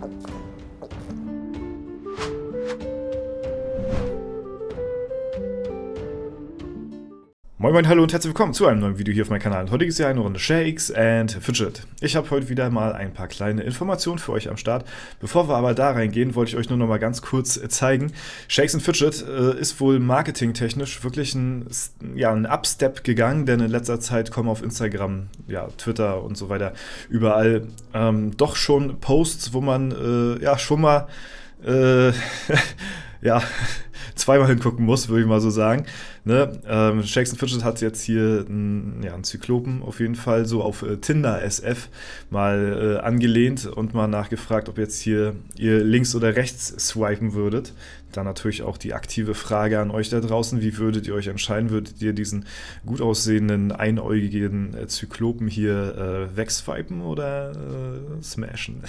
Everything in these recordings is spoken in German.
Moin Moin, hallo und herzlich willkommen zu einem neuen Video hier auf meinem Kanal. Heute ist ja eine Runde Shakes and Fidget. Ich habe heute wieder mal ein paar kleine Informationen für euch am Start. Bevor wir aber da reingehen, wollte ich euch nur noch mal ganz kurz zeigen. Shakes and Fidget ist wohl marketingtechnisch wirklich ein Upstep gegangen, denn in letzter Zeit kommen auf Instagram, Twitter und so weiter überall doch schon Posts, wo man schon mal zweimal hingucken muss, würde ich mal so sagen. Ne? Shakes and Fidget hat jetzt hier einen Zyklopen auf jeden Fall so auf Tinder SF mal angelehnt und mal nachgefragt, ob jetzt hier ihr links oder rechts swipen würdet. Dann natürlich auch die aktive Frage an euch da draußen, wie würdet ihr euch entscheiden? Würdet ihr diesen gut aussehenden, einäugigen Zyklopen hier wegswipen oder smashen?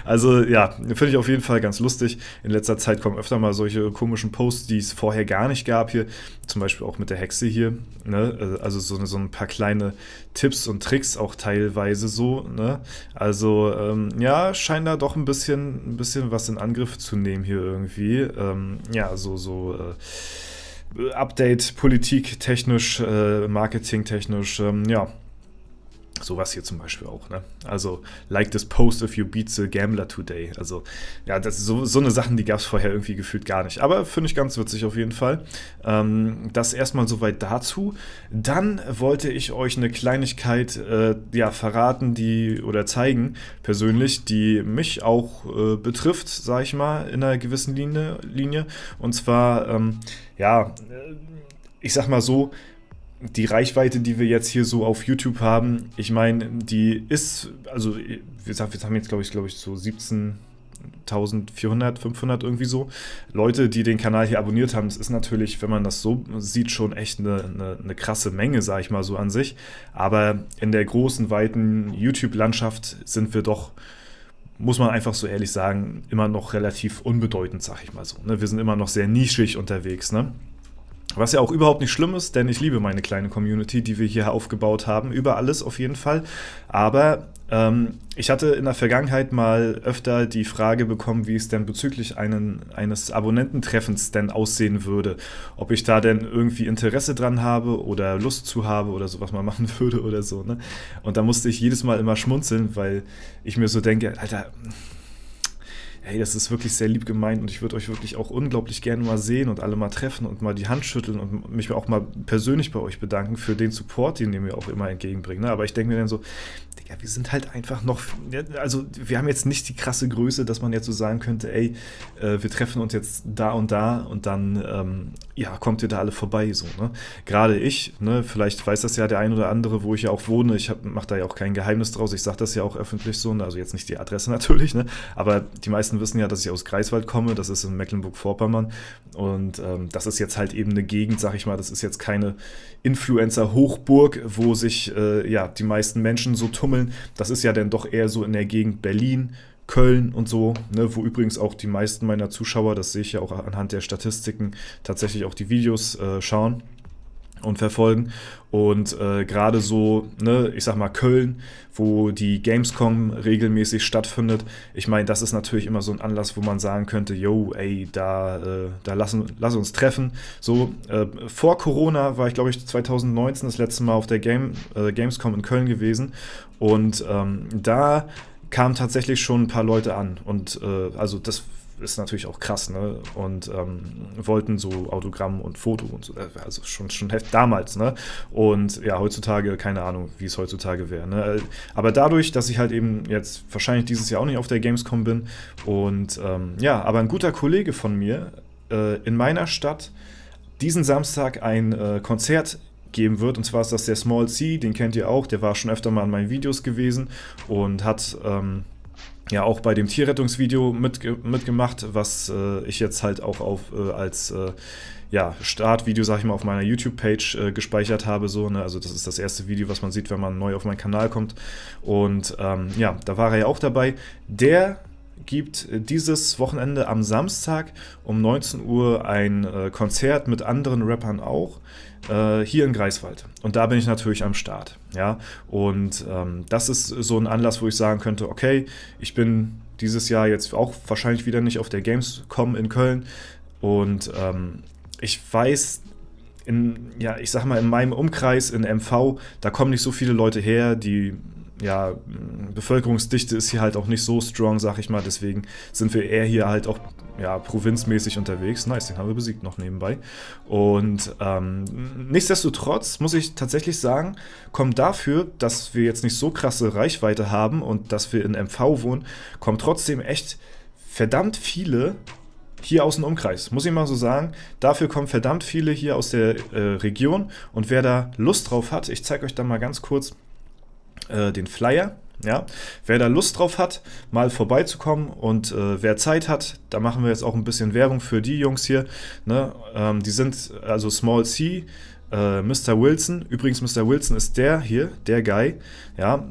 Also ja, finde ich auf jeden Fall ganz lustig. In letzter Zeit kommen öfter mal solche komischen Posts, die es vorher gar nicht gab hier. Zum Beispiel auch mit der Hexe hier. Ne? Also so ein paar kleine Tipps und Tricks auch teilweise so. Ne? Also scheint da doch ein bisschen was in Angriff zu nehmen hier irgendwie. Update, Politik technisch, Marketing technisch, sowas hier zum Beispiel auch, ne? Also, like this post if you beat the gambler today. Also, ja, das ist so eine Sachen, die gab es vorher irgendwie gefühlt gar nicht. Aber finde ich ganz witzig auf jeden Fall. Das erstmal soweit dazu. Dann wollte ich euch eine Kleinigkeit verraten, oder zeigen, persönlich, die mich auch betrifft, sag ich mal, in einer gewissen Linie. Und zwar, ich sag mal so, die Reichweite, die wir jetzt hier so auf YouTube haben, ich meine, die ist, also wir haben jetzt, glaube ich, so 17.400, 500 irgendwie so Leute, die den Kanal hier abonniert haben. Das ist natürlich, wenn man das so sieht, schon echt eine krasse Menge, sage ich mal so an sich. Aber in der großen, weiten YouTube-Landschaft sind wir doch, muss man einfach so ehrlich sagen, immer noch relativ unbedeutend, sag ich mal so. Ne? Wir sind immer noch sehr nischig unterwegs, ne? Was ja auch überhaupt nicht schlimm ist, denn ich liebe meine kleine Community, die wir hier aufgebaut haben, über alles auf jeden Fall. Aber ich hatte in der Vergangenheit mal öfter die Frage bekommen, wie es denn bezüglich eines Abonnententreffens denn aussehen würde. Ob ich da denn irgendwie Interesse dran habe oder Lust zu habe oder sowas mal machen würde oder so. Ne? Und da musste ich jedes Mal immer schmunzeln, weil ich mir so denke, Alter, hey, das ist wirklich sehr lieb gemeint und ich würde euch wirklich auch unglaublich gerne mal sehen und alle mal treffen und mal die Hand schütteln und mich auch mal persönlich bei euch bedanken für den Support, den ihr mir auch immer entgegenbringt. Ne? Aber ich denke mir dann so, Digga, wir sind halt einfach noch, also wir haben jetzt nicht die krasse Größe, dass man jetzt so sagen könnte, ey, wir treffen uns jetzt da und dann, kommt ihr da alle vorbei, so, ne? Gerade ich, ne, vielleicht weiß das ja der ein oder andere, wo ich ja auch wohne, ich mache da ja auch kein Geheimnis draus, ich sage das ja auch öffentlich so, ne? Also jetzt nicht die Adresse natürlich, ne? Aber die meisten wissen ja, dass ich aus Greifswald komme, das ist in Mecklenburg-Vorpommern und das ist jetzt halt eben eine Gegend, sag ich mal, das ist jetzt keine Influencer-Hochburg, wo sich die meisten Menschen so tummeln, das ist ja dann doch eher so in der Gegend Berlin, Köln und so, ne, wo übrigens auch die meisten meiner Zuschauer, das sehe ich ja auch anhand der Statistiken, tatsächlich auch die Videos schauen und verfolgen. Und gerade so, ne, ich sag mal Köln, wo die Gamescom regelmäßig stattfindet, ich meine, das ist natürlich immer so ein Anlass, wo man sagen könnte, yo, ey, da lass uns treffen. So, vor Corona war ich, glaube ich, 2019 das letzte Mal auf der Gamescom in Köln gewesen und da kamen tatsächlich schon ein paar Leute an und also das ist natürlich auch krass, ne? Und wollten so Autogramm und Foto und so, also schon damals, ne? Und ja, heutzutage, keine Ahnung, wie es heutzutage wäre, ne? Aber dadurch, dass ich halt eben jetzt wahrscheinlich dieses Jahr auch nicht auf der Gamescom bin und aber ein guter Kollege von mir in meiner Stadt diesen Samstag ein Konzert geben wird, und zwar ist das der Small C, den kennt ihr auch, der war schon öfter mal in meinen Videos gewesen und hat auch bei dem Tierrettungsvideo mitgemacht, was ich jetzt halt auch als Startvideo, sag ich mal, auf meiner YouTube-Page gespeichert habe. So, ne? Also das ist das erste Video, was man sieht, wenn man neu auf meinen Kanal kommt. Und da war er ja auch dabei. Der gibt dieses Wochenende am Samstag um 19 Uhr ein Konzert mit anderen Rappern auch, hier in Greifswald. Und da bin ich natürlich am Start. Ja? Und das ist so ein Anlass, wo ich sagen könnte, okay, ich bin Dieses Jahr jetzt auch wahrscheinlich wieder nicht auf der Gamescom in Köln. Und ich weiß, ich sag mal, in meinem Umkreis in MV, da kommen nicht so viele Leute her, die, ja, Bevölkerungsdichte ist hier halt auch nicht so strong, sag ich mal, deswegen sind wir eher hier halt auch, ja, provinzmäßig unterwegs. Nice, den haben wir besiegt noch nebenbei. Und nichtsdestotrotz muss ich tatsächlich sagen, kommt dafür, dass wir jetzt nicht so krasse Reichweite haben und dass wir in MV wohnen, kommen trotzdem echt verdammt viele hier aus dem Umkreis, muss ich mal so sagen. Dafür kommen verdammt viele hier aus der Region und wer da Lust drauf hat, ich zeige euch dann mal ganz kurz den Flyer. Ja, wer da Lust drauf hat, mal vorbeizukommen und wer Zeit hat, da machen wir jetzt auch ein bisschen Werbung für die Jungs hier. Ne? Die sind also Small C, Mr. Wilson. Übrigens, Mr. Wilson ist der hier, der Guy. Ja,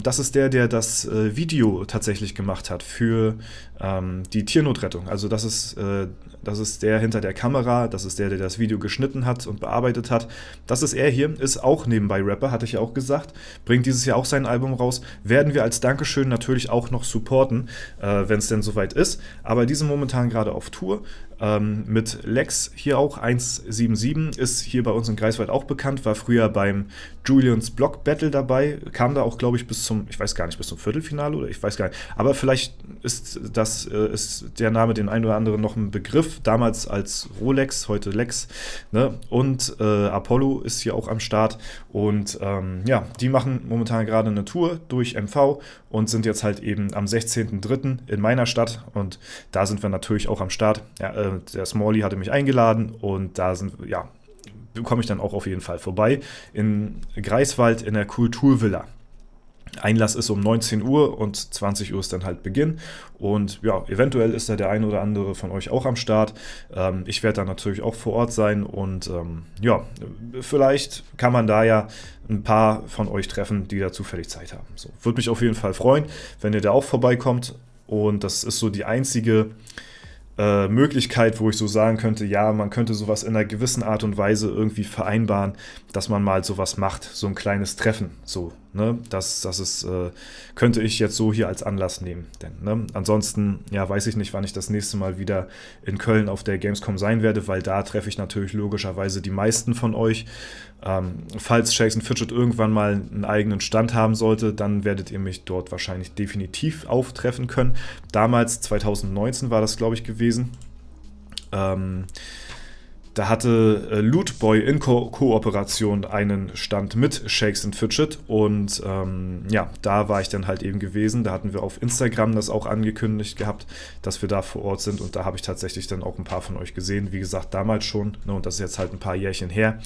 das ist der das Video tatsächlich gemacht hat für die Tiernotrettung. Also das ist der hinter der Kamera, das ist der das Video geschnitten hat und bearbeitet hat. Das ist er hier, ist auch nebenbei Rapper, hatte ich ja auch gesagt. Bringt dieses Jahr auch sein Album raus. Werden wir als Dankeschön natürlich auch noch supporten, wenn es denn soweit ist. Aber die sind momentan gerade auf Tour. Mit Lex hier auch, 177, ist hier bei uns in Greifswald auch bekannt, war früher beim Julians Block Battle dabei, kam da auch, glaube ich, bis zum Viertelfinale oder ich weiß gar nicht, aber vielleicht ist der Name den einen oder anderen noch ein Begriff, damals als Rolex, heute Lex, ne? Und Apollo ist hier auch am Start und die machen momentan gerade eine Tour durch MV und sind jetzt halt eben am 16.03. in meiner Stadt und da sind wir natürlich auch am Start. Ja, der Smalley hatte mich eingeladen und da komme ich dann auch auf jeden Fall vorbei in Greifswald in der Kulturvilla. Einlass ist um 19 Uhr und 20 Uhr ist dann halt Beginn und ja, eventuell ist da der ein oder andere von euch auch am Start. Ich werde da natürlich auch vor Ort sein und vielleicht kann man da ja ein paar von euch treffen, die da zufällig Zeit haben. So, würde mich auf jeden Fall freuen, wenn ihr da auch vorbeikommt und das ist so die einzige Möglichkeit, wo ich so sagen könnte, ja, man könnte sowas in einer gewissen Art und Weise irgendwie vereinbaren, dass man mal sowas macht, so ein kleines Treffen, so, ne, könnte ich jetzt so hier als Anlass nehmen, denn, ne, ansonsten, ja, weiß ich nicht, wann ich das nächste Mal wieder in Köln auf der Gamescom sein werde, weil da treffe ich natürlich logischerweise die meisten von euch. Falls Shakes & Fidget irgendwann mal einen eigenen Stand haben sollte, dann werdet ihr mich dort wahrscheinlich definitiv auftreffen können. Damals, 2019 war das, glaube ich, gewesen. Da hatte Lootboy in Kooperation einen Stand mit Shakes & Fidget und da war ich dann halt eben gewesen. Da hatten wir auf Instagram das auch angekündigt gehabt, dass wir da vor Ort sind und da habe ich tatsächlich dann auch ein paar von euch gesehen. Wie gesagt, damals schon, ne, und das ist jetzt halt ein paar Jährchen her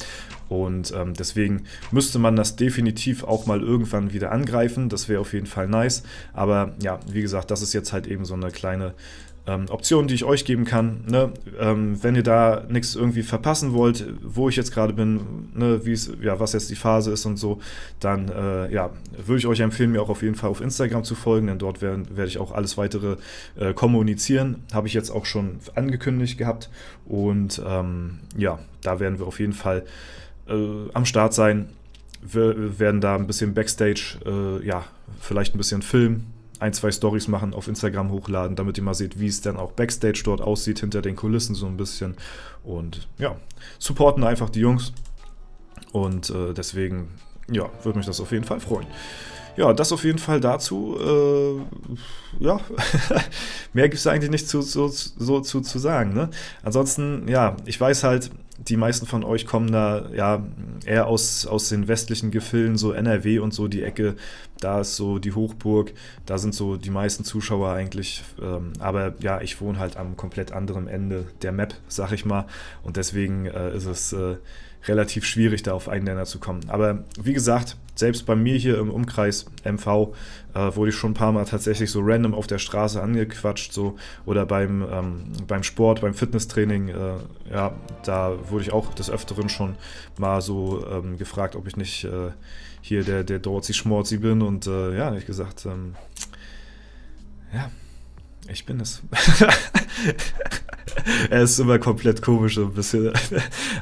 und deswegen müsste man das definitiv auch mal irgendwann wieder angreifen. Das wäre auf jeden Fall nice, aber ja, wie gesagt, das ist jetzt halt eben so eine kleine Optionen, die ich euch geben kann. Ne? Wenn ihr da nichts irgendwie verpassen wollt, wo ich jetzt gerade bin, ne, was jetzt die Phase ist und so, dann würde ich euch empfehlen, mir auch auf jeden Fall auf Instagram zu folgen, denn dort werde ich auch alles weitere kommunizieren. Habe ich jetzt auch schon angekündigt gehabt und da werden wir auf jeden Fall am Start sein. Wir werden da ein bisschen Backstage, vielleicht ein bisschen filmen, 1, 2 Storys machen, auf Instagram hochladen, damit ihr mal seht, wie es dann auch Backstage dort aussieht, hinter den Kulissen so ein bisschen. Und ja, supporten einfach die Jungs. Und deswegen, ja, würde mich das auf jeden Fall freuen. Ja, das auf jeden Fall dazu. Mehr gibt es eigentlich nicht zu sagen. Ne? Ansonsten, ja, ich weiß halt, die meisten von euch kommen da ja eher aus den westlichen Gefilden, so NRW und so die Ecke. Da ist so die Hochburg, da sind so die meisten Zuschauer eigentlich. Aber ja, ich wohne halt am komplett anderen Ende der Map, sag ich mal. Und deswegen ist es relativ schwierig, da auf einen Nenner zu kommen. Aber wie gesagt, selbst bei mir hier im Umkreis MV wurde ich schon ein paar Mal tatsächlich so random auf der Straße angequatscht, so, oder beim Sport, beim Fitnesstraining, da wurde ich auch des Öfteren schon mal so gefragt, ob ich nicht hier der Dorzi-Schmorzi bin und habe ich gesagt, ich bin es. Er ist immer komplett komisch, so ein bisschen,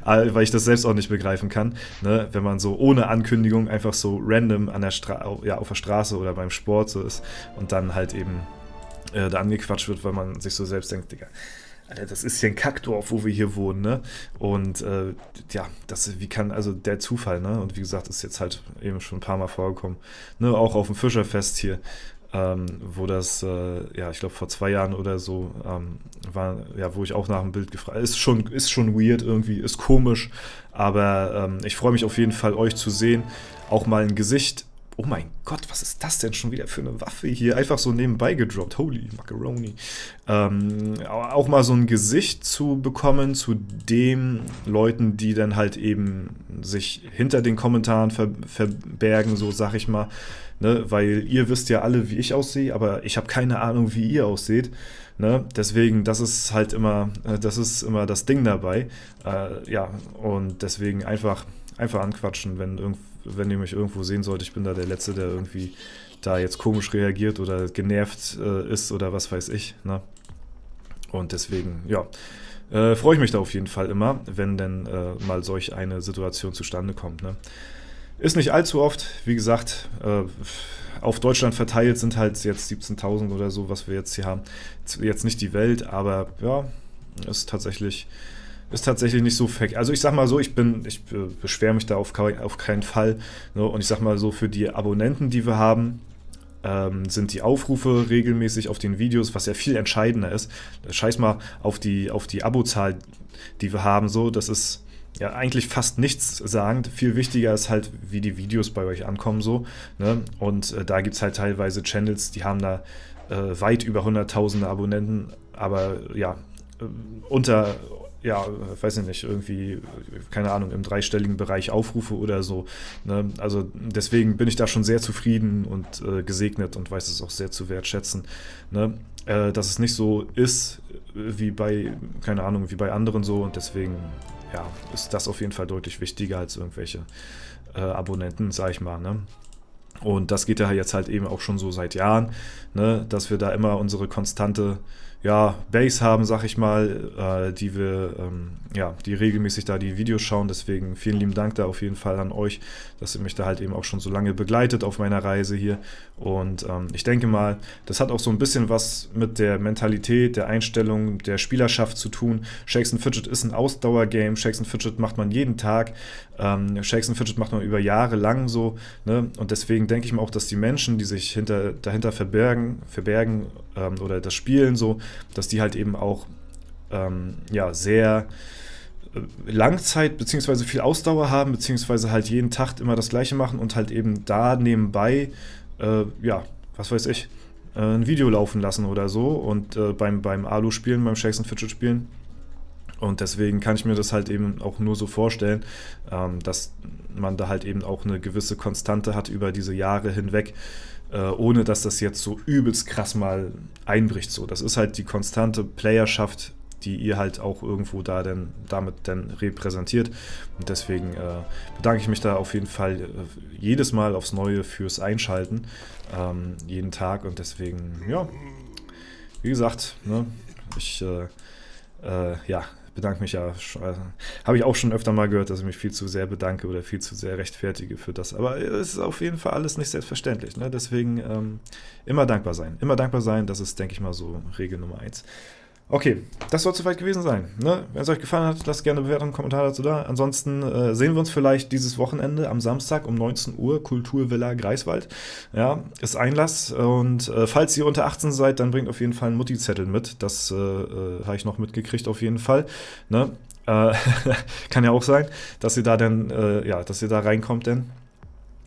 weil ich das selbst auch nicht begreifen kann, ne? Wenn man so ohne Ankündigung einfach so random auf der Straße oder beim Sport so ist und dann halt eben da angequatscht wird, weil man sich so selbst denkt, Digga, Alter, das ist hier ein Kackdorf, wo wir hier wohnen, ne? Und ja, wie kann, also der Zufall, ne? Und wie gesagt, ist jetzt halt eben schon ein paar Mal vorgekommen, ne? Auch auf dem Fischerfest hier, wo das, ja, ich glaube vor 2 Jahren oder so, war, ja, wo ich auch nach dem Bild gefragt habe. Ist schon weird irgendwie, ist komisch, aber ich freue mich auf jeden Fall, euch zu sehen. Auch mal ein Gesicht. Oh mein Gott, was ist das denn schon wieder für eine Waffe hier? Einfach so nebenbei gedroppt. Holy Macaroni. Auch mal so ein Gesicht zu bekommen zu den Leuten, die dann halt eben sich hinter den Kommentaren verbergen, so sag ich mal. Ne? Weil ihr wisst ja alle, wie ich aussehe, aber ich habe keine Ahnung, wie ihr ausseht. Ne? Deswegen, das ist halt immer, das ist immer das Ding dabei. Ja, und deswegen einfach anquatschen, wenn ihr mich irgendwo sehen sollt. Ich bin da der Letzte, der irgendwie da jetzt komisch reagiert oder genervt ist oder was weiß ich. Ne? Und deswegen, ja, freue ich mich da auf jeden Fall immer, wenn denn mal solch eine Situation zustande kommt. Ne? Ist nicht allzu oft, wie gesagt, auf Deutschland verteilt sind halt jetzt 17.000 oder so, was wir jetzt hier haben. Jetzt nicht die Welt, aber ja, ist tatsächlich nicht so verkehrt. Also ich sag mal so, ich beschwere mich da auf keinen Fall. Ne? Und ich sag mal so, für die Abonnenten, die wir haben, sind die Aufrufe regelmäßig auf den Videos, was ja viel entscheidender ist. Scheiß mal auf die Abozahl, die wir haben. So, das ist ja eigentlich fast nichts sagend. Viel wichtiger ist halt, wie die Videos bei euch ankommen. So, ne? Und da gibt es halt teilweise Channels, die haben da weit über 100.000 Abonnenten, aber ja, ja, weiß ich nicht, irgendwie, keine Ahnung, im dreistelligen Bereich Aufrufe oder so. Ne? Also deswegen bin ich da schon sehr zufrieden und gesegnet und weiß es auch sehr zu wertschätzen. Ne? Dass es nicht so ist wie bei, keine Ahnung, wie bei anderen so und deswegen, ja, ist das auf jeden Fall deutlich wichtiger als irgendwelche Abonnenten, sag ich mal, ne? Und das geht ja jetzt halt eben auch schon so seit Jahren, ne, dass wir da immer unsere konstante Base haben, sag ich mal, die wir, die regelmäßig da die Videos schauen. Deswegen vielen lieben Dank da auf jeden Fall an euch, dass ihr mich da halt eben auch schon so lange begleitet auf meiner Reise hier. Und ich denke mal, das hat auch so ein bisschen was mit der Mentalität, der Einstellung, der Spielerschaft zu tun. Shakes & Fidget ist ein Ausdauergame. Shakes & Fidget macht man jeden Tag. Shakes & Fidget macht man über Jahre lang so. Ne? Und deswegen denke ich mir auch, dass die Menschen, die sich dahinter verbergen oder das Spielen so, dass die halt eben auch sehr Langzeit bzw. viel Ausdauer haben, beziehungsweise halt jeden Tag immer das Gleiche machen und halt eben da nebenbei, was weiß ich, ein Video laufen lassen oder so und beim Alu-Spielen, beim Shakes & Fidget-Spielen. Und deswegen kann ich mir das halt eben auch nur so vorstellen, dass man da halt eben auch eine gewisse Konstante hat über diese Jahre hinweg, ohne dass das jetzt so übelst krass mal einbricht. So, das ist halt die konstante Playerschaft, die ihr halt auch irgendwo damit repräsentiert. Und deswegen bedanke ich mich da auf jeden Fall jedes Mal aufs Neue fürs Einschalten, jeden Tag. Und deswegen, ja, wie gesagt, ne, ich bedanke mich ja, habe ich auch schon öfter mal gehört, dass ich mich viel zu sehr bedanke oder viel zu sehr rechtfertige für das. Aber es ist auf jeden Fall alles nicht selbstverständlich. Ne? Deswegen immer dankbar sein. Immer dankbar sein, das ist, denke ich mal, so Regel Nummer 1. Okay, das soll soweit gewesen sein. Ne? Wenn es euch gefallen hat, lasst gerne eine Bewertung, einen Kommentar dazu da. Ansonsten sehen wir uns vielleicht dieses Wochenende am Samstag um 19 Uhr, Kulturvilla Greifswald. Ja, ist Einlass. Und falls ihr unter 18 seid, dann bringt auf jeden Fall einen Mutti-Zettel mit. Das habe ich noch mitgekriegt auf jeden Fall. Ne? Kann ja auch sein, dass ihr da reinkommt denn.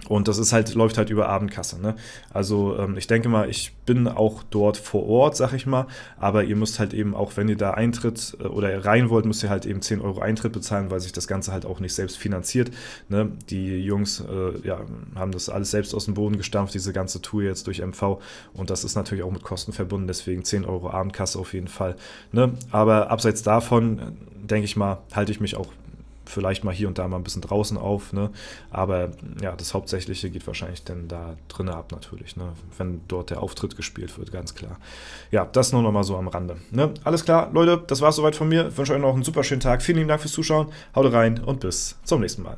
Und das läuft halt über Abendkasse. Ne? Also ich denke mal, ich bin auch dort vor Ort, sag ich mal, aber ihr müsst halt eben auch, wenn ihr da Eintritt oder rein wollt, müsst ihr halt eben 10 Euro Eintritt bezahlen, weil sich das Ganze halt auch nicht selbst finanziert. Ne? Die Jungs haben das alles selbst aus dem Boden gestampft, diese ganze Tour jetzt durch MV und das ist natürlich auch mit Kosten verbunden, deswegen 10 Euro Abendkasse auf jeden Fall. Ne? Aber abseits davon, denke ich mal, halte ich mich auch vielleicht mal hier und da mal ein bisschen draußen auf, ne? Aber ja, das Hauptsächliche geht wahrscheinlich dann da drinnen ab natürlich, ne? Wenn dort der Auftritt gespielt wird, ganz klar. Ja, das nur noch mal so am Rande, ne? Alles klar, Leute, das war's soweit von mir. Ich wünsche euch noch einen super schönen Tag. Vielen lieben Dank fürs Zuschauen. Haut rein und bis zum nächsten Mal.